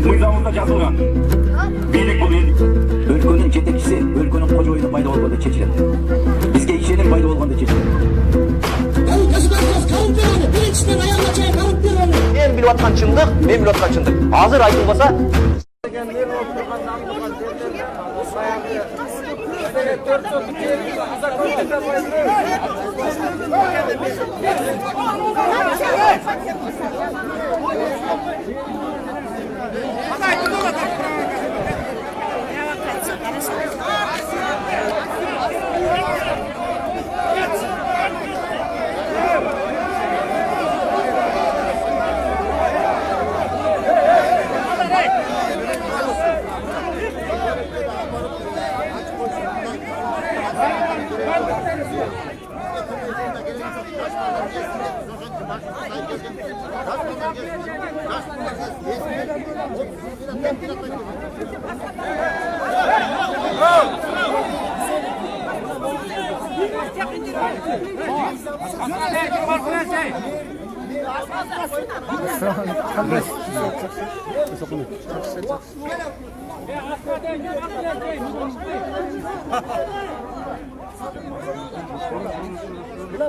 Mıydamızda yazılgan. Birlik bu birlik. Өлкөнүн жетекчиси өлкөнүн кожоюну пайда болгондо чечилет. Бизге ишеним пайда болгондо чечилет. Men bilip atkan çındık, men bilip atkan çındık. Hazır aytılmasa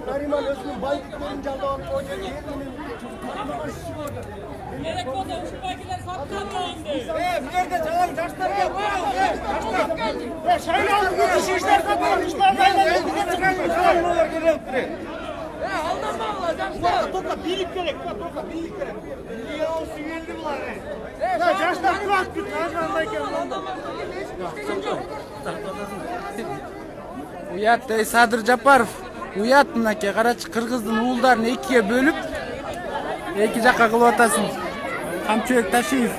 Nariman özünün bayıklarını çaldan hoca Gerek oldu, şu bakiler saptandı. nerede çalan taşlar gel. Şöyle oldu kişi işler kapıyor. İşler Aldan bağlayacağım. Toka birlik gerek. Toka birlik gerek. Niye olsun geldi bunlar? Ya taşlar kulak tut. Ağzındayken. Uyat ey Sadır Japarov. Uyat mınake Karachi Kırgızdın уулдарын экиге бөлүп эки жакка кылып атасың. Камчыбек Ташиев.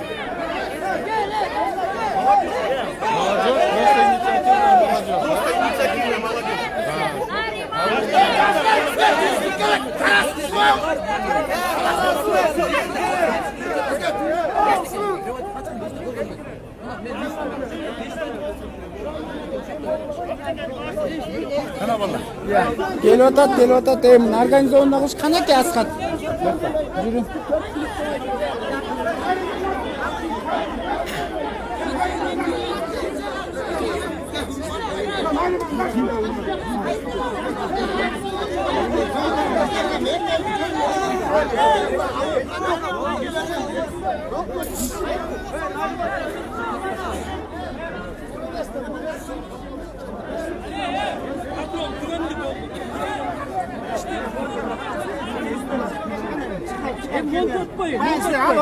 Келип атат. Эми организованный кылыш канаке Аскат. Жүрү.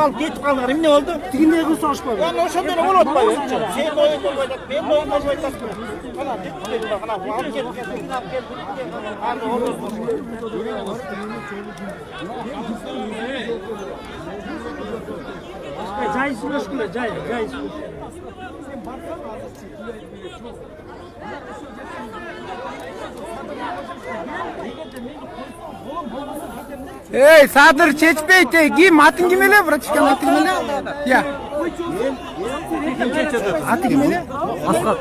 Alıp ketip kaldılar. Ne oldu? Tiginde kız açmadı. Yani o şundan ol atmayı. Sen oyun olmayacak. Ben oyun olmayacak. Ana dik bak ana. Alıp gel. Hadi olur. Cay sürüşküle cay. Ey Sadır çeçpeyt ey kim atın kim ele bırakışkan atın kim ele ya atın kim ele Askat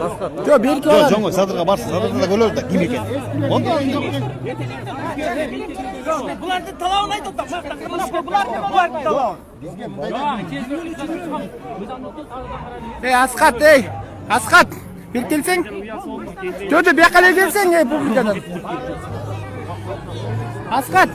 yo belki olar Jongo Sadırga barsın Sadırga da görür da kim eken onda Bulardı talavını ayt otta. Bulardı talavını. ey Askat bir kelsen jojo bir yakala gelsen ey publikadan Askat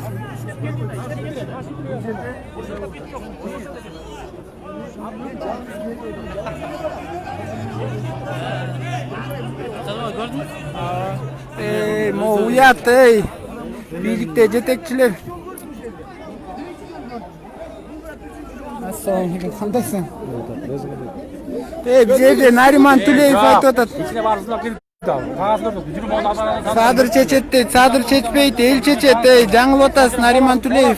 Mo uyat ey birlikte jetekçiler Assalamualaikum kandaysan bize Nariman Tuleyev aytып атат Sadır çeçetте Sadır çeçpeyt el çeçet ey жаңылып атасың Nariman Tuleyev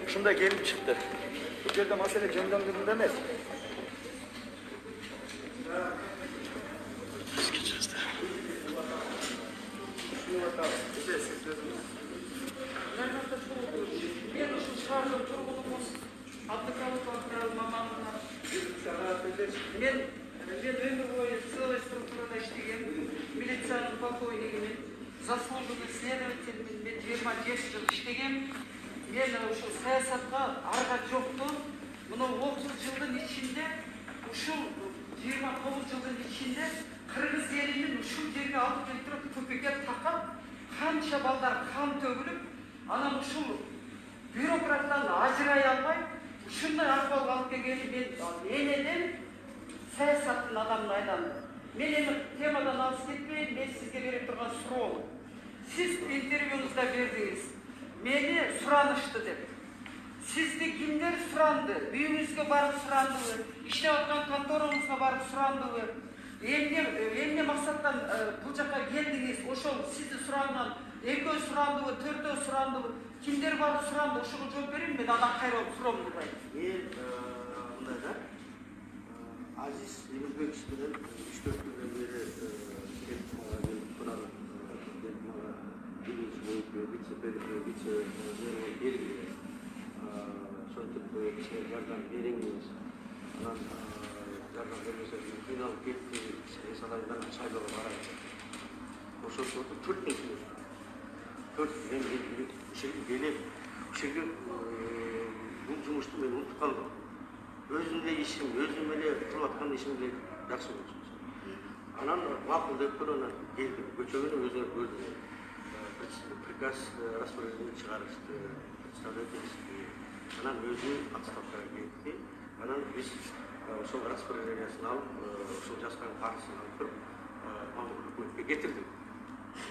şunda gelip çıktı. Bu yerde mesele jandarmada emas. Ben ömür boyu sığınma strukturuna полковнигимен, заслуженный следовательмен мен 27 жыл иштегем. Мен ушул саясатка арга жокту. Мына 30 жылдын ичинде, ушул 29 жылдын ичинде кыргыз элинин ушул жерге алып келип көпөккө такап, канча балдар кан төгүлүп, анан ушул бюрократтан ажырай албай, ушундай акыбалга алып келгени мен элем саясаттын адамына айландым. Мен эми темадан алыс кетпейин, мен сизге бере турган суроо. Сиз интервьюңузда бердиңиз. Мени суранышты деп. Сизди кимдер суранды? Үйүңүзгө барып сурандыбы? Иштеп аткан контораңызга барып сурандыбы? Эмне максаттан бул жака келдиңиз? Ошол сизди суранган, экөө сурандыбы, төртөө сурандыбы? Кимдер барып суранды? Ошого жооп берейин, мен анан кайра суроомду кылайын. Мен мындай да, Азиз Демирбекович менен 3-4 күндөн бери келип мага турады. Вице-мэр белгиле. Ошентип кишине жардам бериңиз. Анан жардам бермесе кыйналып кетти, салайдан шайлоого барайын. Ошол 4 мен келип. 4 мен келип, ошерге бул жумушту мен унутуп калдым. Өзүмде ишим, өзүм эле кылып аткан ишимди жакшы болчу. Анан макул деп туруп анан келдим. Көчөгөнү өзүңөр көрдүңөр. Приказ распоряжение чыгарышты, представительство. Анан өзү отставкага кетти. Анан биз ошол распоряжениясын алып, ошол жазган каржысын алып туруп, өкмөткө кетирдик.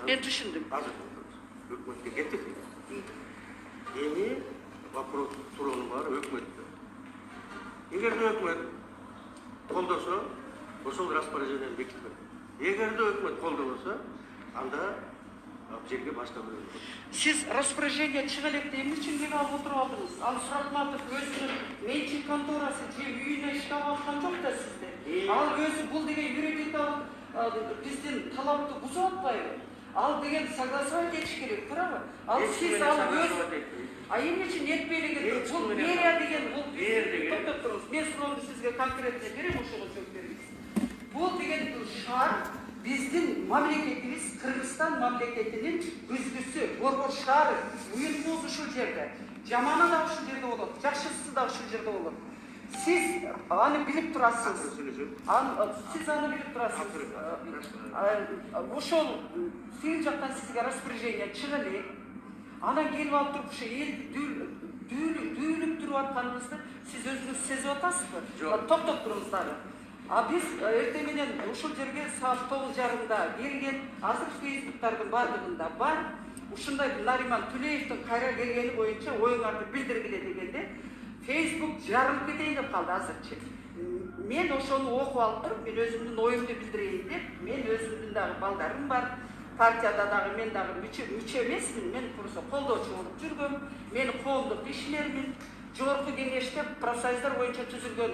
Мен түшүндүм. Азыр өкмөткө кетирдик. Эми вопрос туруунун баары өкмөттө. Эгерде өкмөт колдосо, ошол распоряжениени бекитпек. Эгерде өкмөт колдобосо, анда жерге башка бирөө. Сиз распоряжение чыга элек деп эмне үчүн келип алып отуруп алдыңыз? Ал Суратматов өзүнүн менчик конторасы же үйүнө иштеп аткан жок да сизде. Ал өзү бул деген юридикалык биздин талапты бузуп атпайбы? Ал деген согласовать этиш керек, туурабы? Ал сиз ал өз эмне үчүн этпей элек? Бул мерия деген бул токтоп туруңуз. Мен суроомду сизге конкретно берем, ошого жооп бериңиз. Бул деген шаар биздин мамлекетибиз Кыргызстан мамлекетинин күзгүсү, борбор шаары, уюлубуз ушул жерде. Жаманы да ушул жерде болот, жакшысы да ушул жерде болот. Сиз аны билип турасыз. Сиз аны билип турасыз. Ошол сиз жактан сизге распоряжение чыга элек. Анан келип алып туруп ушу эл дүүлүп туруп атканыңызды сиз өзүңүз сезип атасызбы? Токтоп туруңуз дагы. Биз эртең менен ушул жерге саат 9:30-да келген, азыр Фейсбуктардын бардыгында бар. Ушундай Нариман Түлеевдин кайра келгени боюнча оюңарды билдиргиле дегенде Фейсбук жарылып кетейин деп калды азырчы. Мен ошону окуп алып туруп, мен өзүмдүн оюмду билдирейин деп, мен өзүмдүн дагы балдарым бар. Партияда дагы мен дагы мүчө эмесмин, мен просто колдоочу болуп жүргөм. Мен коомдук ишмермин. Жогорку кеңеште профсоюздар боюнча түзүлгөн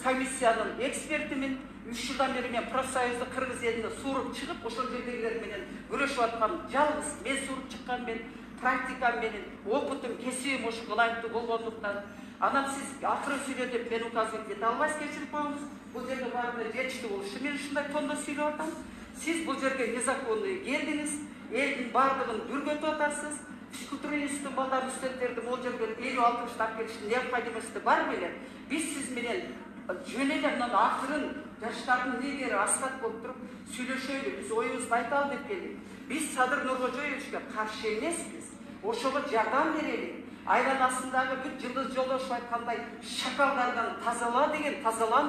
комиссиянын экспертимин. 3 жылдан бери мен профсоюзду Кыргыз элине сууруп чыгып, ошол жердегилер менен күрөшүп аткан жалгыз мен сууруп чыккан, мен практикам менен, опытым, кесибим ошол ылайыктуу болгондуктан. Анан сиз акырын сүйлө деп мен указывать ете албайсыз, кечирип коюңуз. Бул жерде баарына жетиштүү болушу мен ушундай тондо сүйлөп атам. Сиз бул жерге незаконный келдиңиз, элдин бардыгын бүргөтүп атасыз. Физкультура институтунун балдарын, студенттерди могул жерге 50-60 алып келиштин необходимости бар беле? Биз сиз менен жөн эле мына акырын жаштардын лидери Аскат болуп туруп сүйлөшөлү, биз оюбузду айталы деп келдик. Биз Садыр Нуркожоевичке каршы эмеспиз. Ошого жардам берели. Айланасындагы бүт Жылдыз Жолдошов айткандай шакалдардан тазалан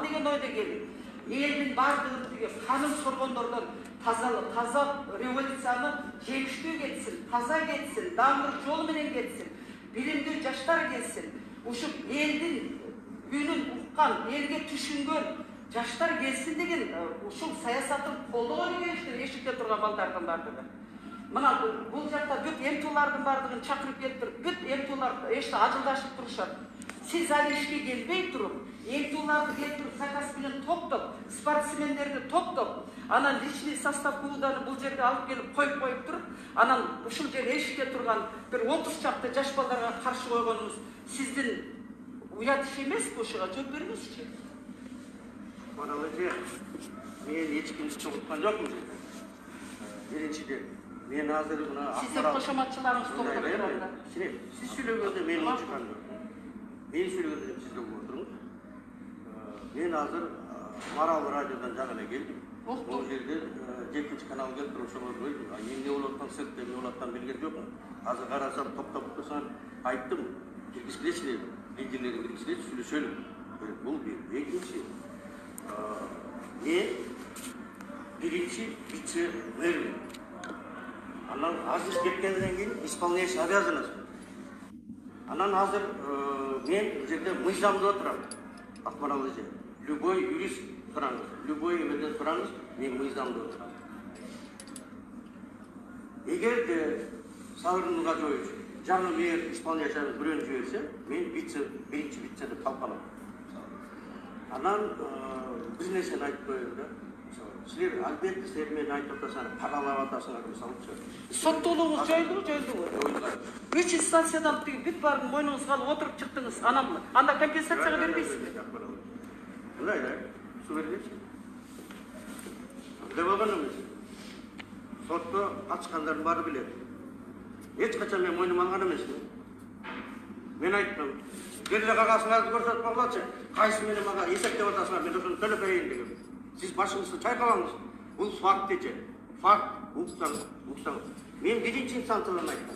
деген ойдо келдик. Элдин бардыгын тиги канын соргондордон таза революцияны жемиштүү кетсин, таза кетсин, даңгыр жолу менен кетсин, билимдүү жаштар келсин. Ушул элдин үнүн уккан, элге түшүнгөн жаштар келсин деген ушул саясаттын колдогон келиштер эшикте турган балдардын бардыгы. Мына бул жакта бүт эмтулардын бардыгын чакырып келип туруп, бүт эмтулар эште ажылдашып турушат. Сиз ал ишке келбей туруп, эмтуларды келип туруп заказ менен топтоп, спортсмендерди топтоп, анан личный состав клубдарын бул жерге алып келип коюп туруп, анан ушул жер эшикте турган бир 30 чакты жаш балдарга каршы койгонуңуз сиздин уят иш эмеспи? Ошого жооп бериңизчи. Маналы же, мен эч кимди чогулткан жокмун. Биринчиден, мен азыр мына Sizin koşamatçılarınız topladı burada. Siz söylөгөндө мен очукан жок. Мен сөйлөгөндө сиз деп отуруңуз. Мен азыр Марал радиодан жаңы эле келдим. Бул жерде 7-чи канал келип туруп ошого бөлдүм. Эмне болуп аткан, сыртта эмне болуп атканын билген жокмун. Азыр карасам топтоп турсам айттым. Киргизгилечи, лидерлерин киргизгилечи сүйлөшөлүм. Бул бир. Экинчи, мен биринчи вице-мэрмин. Анан азыр кеткенден кийин исполняющий обязанность. Анан азыр мен бул жерде мыйзамда отурам. Акмарал эже. Любой юрист сураңыз, любой эмеден сураңыз, мен мыйзамда отурам. Эгерде Сабыр Нургажоевич жаңы мэр исполняющий бирөөнү жиберсе, мен биринчи вице деп талкалам. Анан бир нерсени айтып коеюн да. Силер албетте силер менен айтып атасыңар, каралап атасыңар мисалычы. Соттуулугуңуз жойдубу, жойдубу? 3 инстанциядан бүт барын мойнуңузга алып отуруп чыктыңыз. Анда компенсацияга бербейсизби? Мындай да, су бергенчи. Деп болгон эмес. Сотто катышкандардын баары билет. Эч качан мен мойнума алган эмесмин. Мен айттым, келе кагазыңарды көрсөтүп койгулачы. Кайсы менен мага эсептеп атасыңар, мен ошону төлөп берейин дегем. Siz başınızı çaykalanız. Bu fakt diyecek. Fakt, uksanız. Men birinci insanlarına aytdım.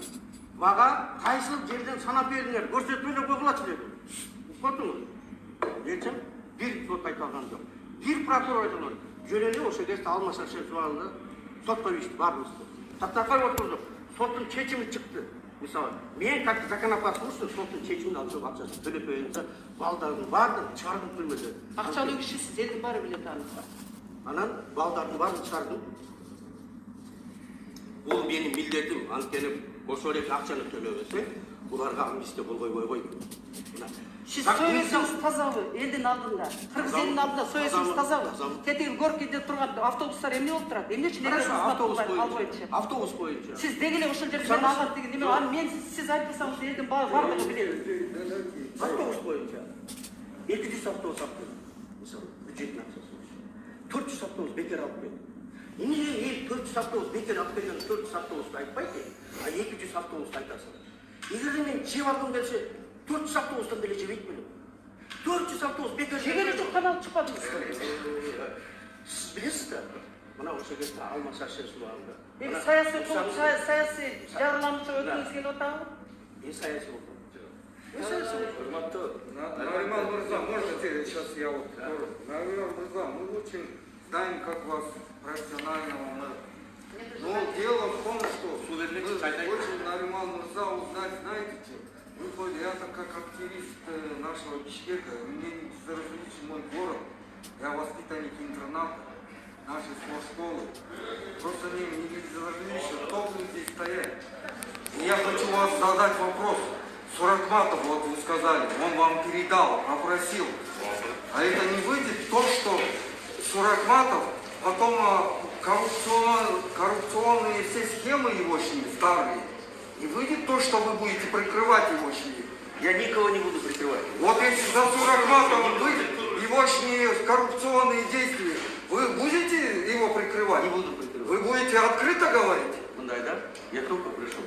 Maga kaysıl yerden sanap verdiler. Görsetmeyle koyulaçı dedim. Ukmadınız. Geçen bir sot aytalgan yok. Bir prokuror aytalgan. Jöneli o şekilde almasa sensualında sot koyuştu, varmıştı. Hatta koy oturduk. Sotun çeçimi çıktı. Misal, men как закон опасности, sotun çeçimini alacak akçası. Төлөп беринсе, балдардын баардыгын чыгардым түрмөдө. Акчалуу киши сиз элдин баары билет аны. Анан балдардын баарын чыгардым. Бул менин милдетим, анткени ошол эле акчаны төлөбөсө, буларга амнистия болбой койбойт. Siz söylesiniz тазабы, элдин алдында. Кыргыз элдин алдында söylesiniz тазабы. Тетиги Горкийде турган автобустар эмне болуп турат? Эмне үчүн албайчы? Автобус боюнча. Siz дегеле ошол жерде мен агат деген неме, аны мен siz айтпасаңыз элдин баардыгы билет. Автобус боюнча 200 автобус алып, мисалы, бюджеттин акчасы. 400 автобус бекер алып келди. Эмне эл 400 автобус бекер алып келген 400 автобусту айтпайт, а 200 автобусту айтасың. Эгерде мен жеп алгым келсе 400 автобустан деле жебейт белем. 400 автобус бекер жегени жок канал чыкпадыңыз. Siz bilesiz da, bana o şekilde almasa şey sularında. Саясий жарылануучу өкүлүңүз келип атабы? Ben sayısı oldum. Нариман Мырза, можно сейчас я вот скажу? Нариман Мырза, мы очень знаем, как вас профессионального. Но дело в том, что мы очень Нариман Мырза узнать, знаете что? Вы хоть я как активист нашего Бишкека, мне не безразличен мой город, я воспитанник интерната, нашей спортшколы. Просто мне не безразличен, кто будет здесь стоять. И я хочу вас задать вопрос. Суратматов, вот вы сказали, он вам передал, попросил. А это не выйдет то, что Суратматов, потом коррупционные все схемы егошние, старые, и выйдет то, что вы будете прикрывать егошние. Я никого не буду прикрывать. Вот если за Суратматовым выйдет егошние коррупционные действия, вы будете его прикрывать? Не буду прикрывать. Вы будете открыто говорить? Да, я только пришел.